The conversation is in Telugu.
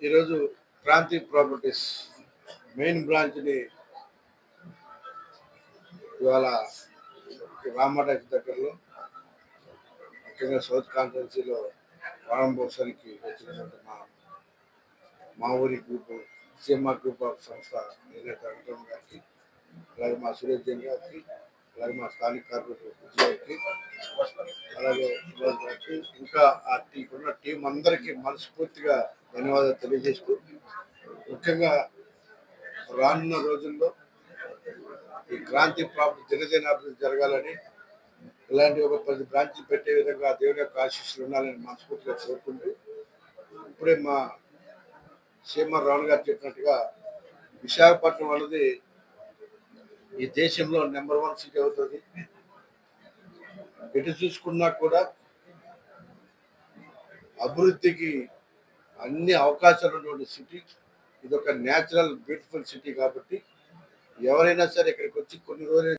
ఈరోజు క్రాంతి ప్రాపర్టీస్ మెయిన్ బ్రాంచ్ని ఇవాళ రామరాజ్ దగ్గరలో ముఖ్యంగా సౌత్ కాన్స్టిట్యున్సీలో ప్రారంభోత్సవానికి వచ్చినటువంటి మా ఊరి గ్రూప్ సిఎంఆర్ గ్రూప్ ఆఫ్ సంస్థ ఏదైతే వెంకటరమణ గారికి, అలాగే మా సురేష్ జైన్ గారికి, అలాగే మా స్థానిక కార్పొరేటర్ గారికి, అలాగే సురేష్ గారికి, ఇంకా ఆ టీం అందరికీ మనస్ఫూర్తిగా ధన్యవాదాలు తెలియజేస్తూ, ముఖ్యంగా రానున్న రోజుల్లో ఈ క్రాంతి ప్రాపర్టీ దినదిన అభివృద్ధి జరగాలని, ఇలాంటి ఒక 10 బ్రాంచ్లు పెట్టే విధంగా దేవుని యొక్క ఆశీస్సులు ఉండాలని మనస్ఫూర్తిగా కోరుకుంటూ, ఇప్పుడే మా సీఎంఆర్ రావణ్ గారు చెప్పినట్టుగా విశాఖపట్నం అనేది ఈ దేశంలో నెంబర్ 1 సిటీ అవుతుంది. ఎటు చూసుకున్నా కూడా అభివృద్ధికి అన్ని అవకాశాలు ఉన్నటువంటి సిటీ. ఇది ఒక న్యాచురల్ బ్యూటిఫుల్ సిటీ కాబట్టి ఎవరైనా సరే ఇక్కడికి వచ్చి కొన్ని రోజులు